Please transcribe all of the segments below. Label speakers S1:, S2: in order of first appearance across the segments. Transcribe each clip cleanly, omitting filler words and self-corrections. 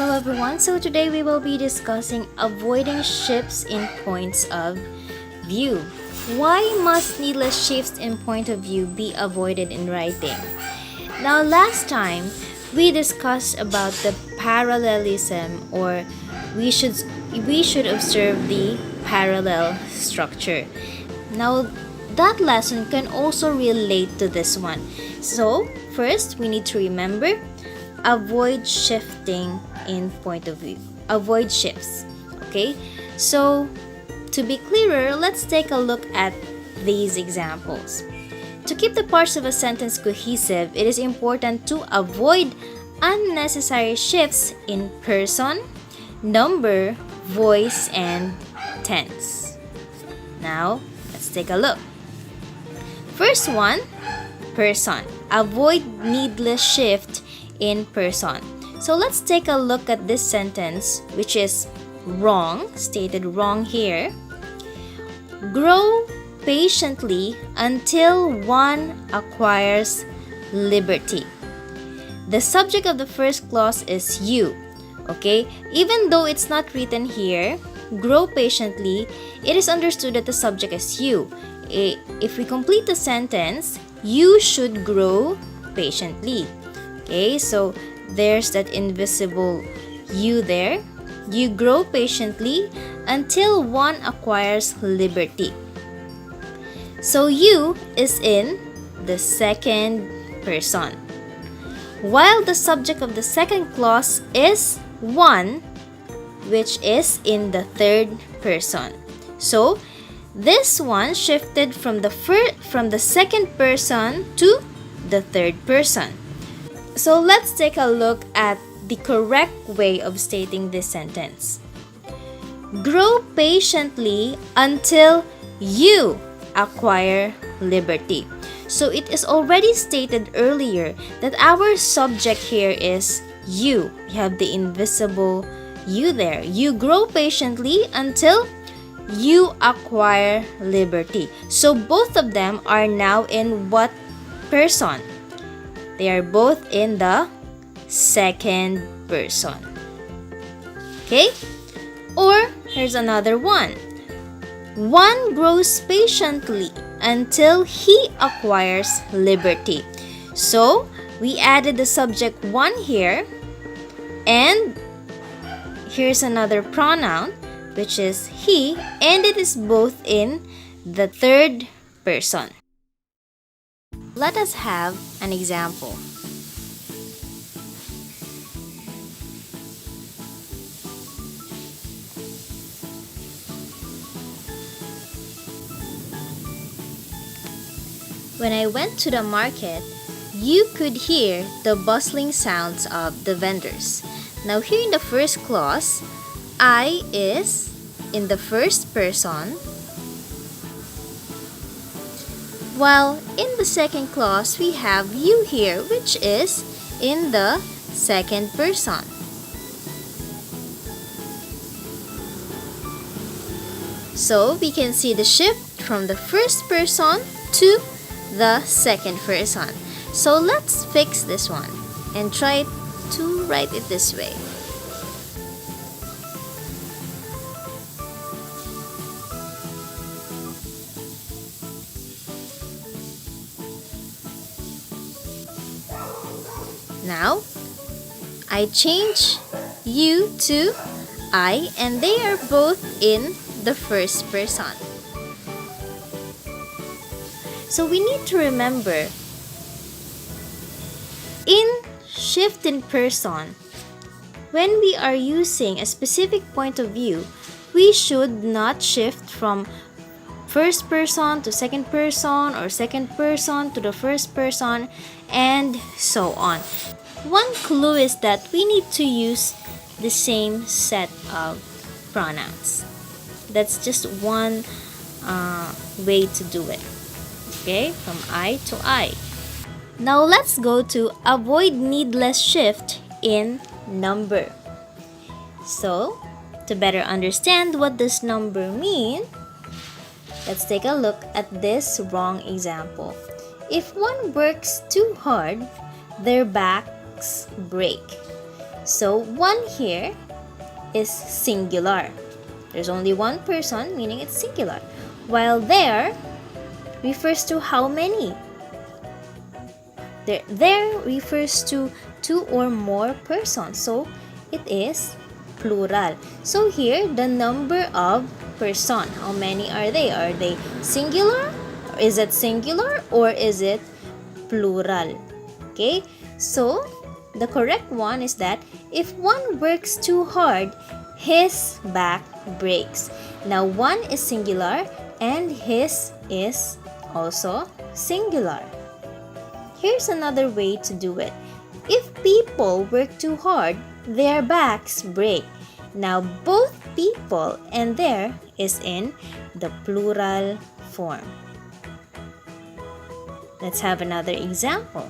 S1: Hello everyone, so today we will be discussing avoiding shifts in points of view. Why must needless shifts in point of view be avoided in writing? Now last time, we discussed about the parallelism, or we should observe the parallel structure. Now that lesson can also relate to this one. So first, we need to remember avoid shifting in point of view. Avoid shifts. Okay? So, to be clearer, let's take a look at these examples. To keep the parts of a sentence cohesive, it is important to avoid unnecessary shifts in person, number, voice, and tense. Now, let's take a look. First one, person. Avoid needless shift in person. So let's take a look at this sentence, which is wrong, stated wrong here. Grow patiently until one acquires liberty. The subject of the first clause is you. Okay, even though it's not written here, grow patiently, it is understood that the subject is you. If we complete the sentence, you should grow patiently. Okay, so there's that invisible you there. You grow patiently until one acquires liberty. So you is in the second person, while the subject of the second clause is one, which is in the third person. So this one shifted from the second person to the third person. So let's take a look at the correct way of stating this sentence. Grow patiently until you acquire liberty. So it is already stated earlier that our subject here is you. You have the invisible you there. You grow patiently until you acquire liberty. So both of them are now in what person? They are both in the second person. Okay? Or here's another one. One grows patiently until he acquires liberty. So we added the subject one here, and here's another pronoun, which is he, and it is both in the third person. Let us have an example. When I went to the market, you could hear the bustling sounds of the vendors. Now here in the first clause, I is in the first person, while in the second clause, we have you here, which is in the second person. So we can see the shift from the first person to the second person. So let's fix this one and try to write it this way. Now, I change you to I, and they are both in the first person. So we need to remember, in shift in person, when we are using a specific point of view, we should not shift from first person to second person, or second person to the first person, and so on. One clue is that we need to use the same set of pronouns. That's just one way to do it. Okay, from I to I. Now let's go to avoid needless shift in number. So, to better understand what does number mean, let's take a look at this wrong example. If one works too hard, their backs break. So one here is singular. There's only one person, meaning it's singular. While there refers to how many? There refers to two or more persons. So it is plural. So here, the number of person, how many are they? Are they singular? Is it singular or is it plural? Okay, so the correct one is that if one works too hard, his back breaks. Now one is singular and his is also singular. Here's another way to do it. If people work too hard, their backs break. Now both people and there is in the plural form. Let's have another example.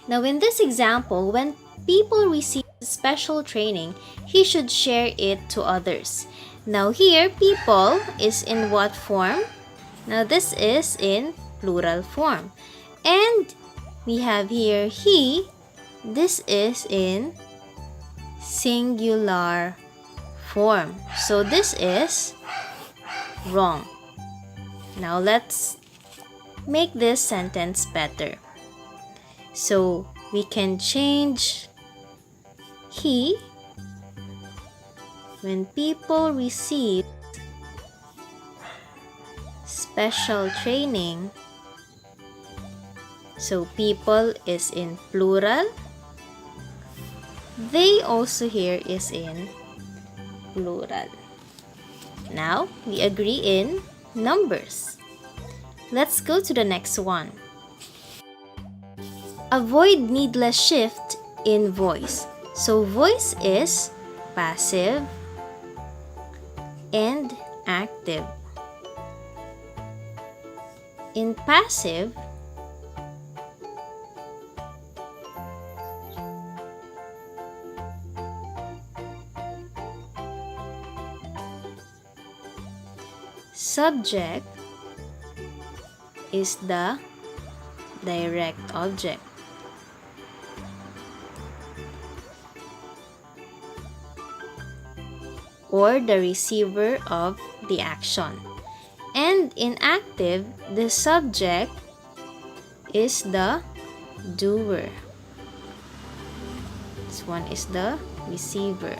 S1: Now in this example, when people receive special training, he should share it to others. Now here, people is in what form? Now this is in plural form. And we have here he. This is in singular form. So this is wrong. Now let's make this sentence better. So we can change he. When people receive special training, so people is in plural. They also here is in plural. Now we agree in numbers. Let's go to the next one. Avoid needless shift in voice. So voice is passive and active. In passive, subject is the direct object. Or the receiver of the action. And in active, the subject is the doer. This one is the receiver.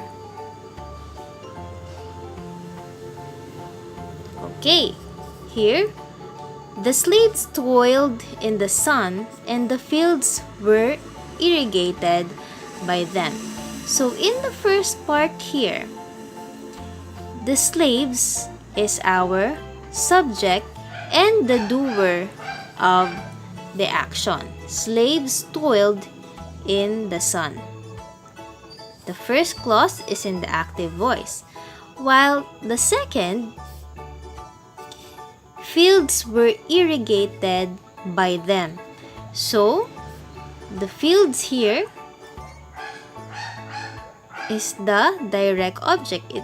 S1: Okay, here, the slaves toiled in the sun and the fields were irrigated by them. So in the first part here, the slaves is our subject and the doer of the action. Slaves toiled in the sun. The first clause is in the active voice, while the second, fields were irrigated by them. So, the fields here is the direct object. It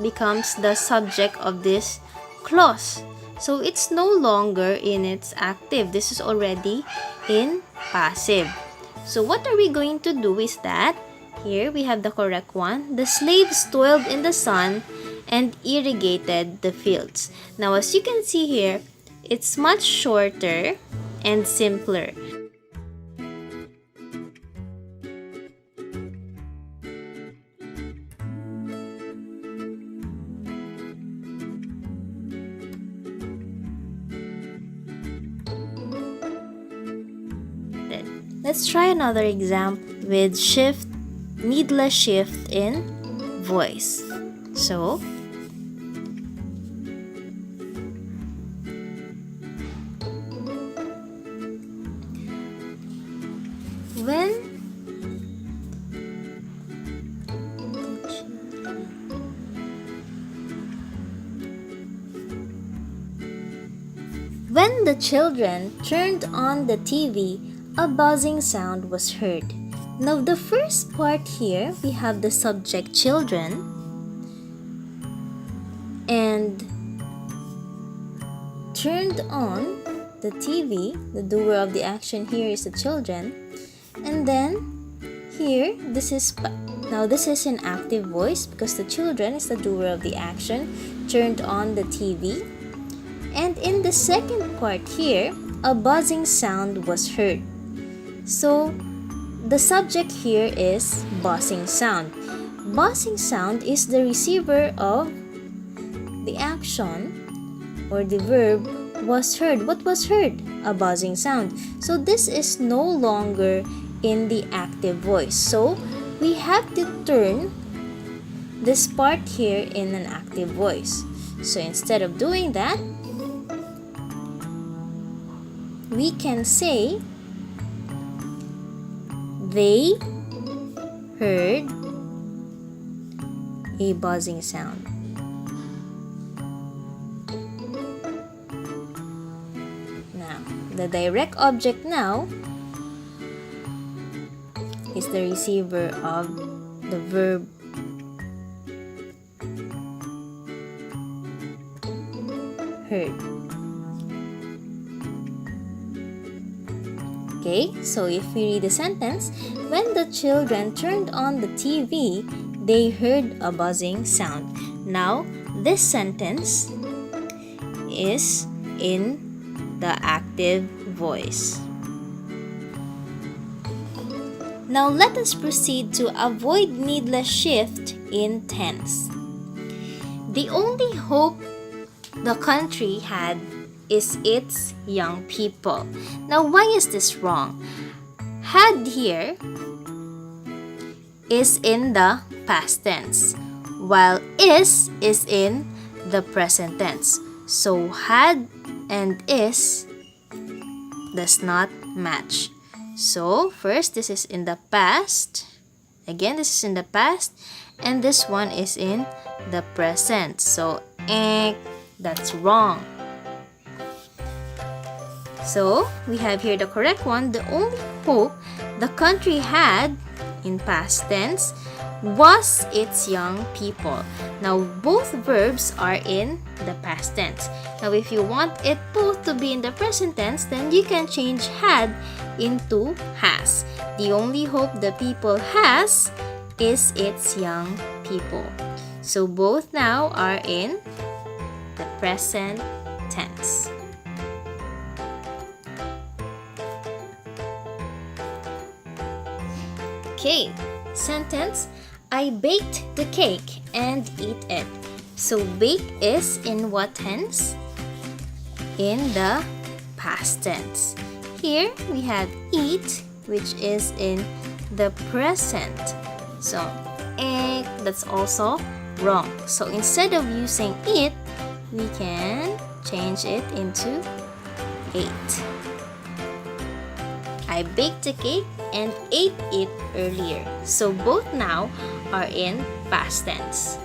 S1: becomes the subject of this clause. So it's no longer in its active. This is already in passive. So what are we going to do is that here we have the correct one. The slaves toiled in the sun and irrigated the fields. Now as you can see here, it's much shorter and simpler. Let's try another example with needless shift in voice. So, when the children turned on the TV, a buzzing sound was heard. Now, the first part here, we have the subject children, and turned on the TV. The doer of the action here is the children. And then here, this is in active voice because the children is the doer of the action, turned on the TV. And in the second part here, a buzzing sound was heard. So the subject here is buzzing sound. Buzzing sound is the receiver of the action or the verb was heard. What was heard? A buzzing sound. So this is no longer in the active voice. So we have to turn this part here in an active voice. So instead of doing that, we can say they heard a buzzing sound. Now, the direct object now is the receiver of the verb heard. Okay, so if we read the sentence, when the children turned on the TV, they heard a buzzing sound. Now, this sentence is in the active voice. Now, let us proceed to avoid needless shift in tense. The only hope the country had is its young people. Now, why is this wrong? Had here is in the past tense, while is in the present tense. So, had and is does not match. So, first, this is in the past. Again, this is in the past. And this one is in the present. So, that's wrong. So, we have here the correct one. The only hope the country had, in past tense, was its young people. Now, both verbs are in the past tense. Now, if you want it both to be in the present tense, then you can change had into has. The only hope the people has is its young people. So, both now are in the present tense. Okay, sentence, I baked the cake and eat it. So, bake is in what tense? In the past tense. Here, we have eat, which is in the present. So, that's also wrong. So, instead of using it, we can change it into ate. I baked the cake and ate it earlier. So both now are in past tense.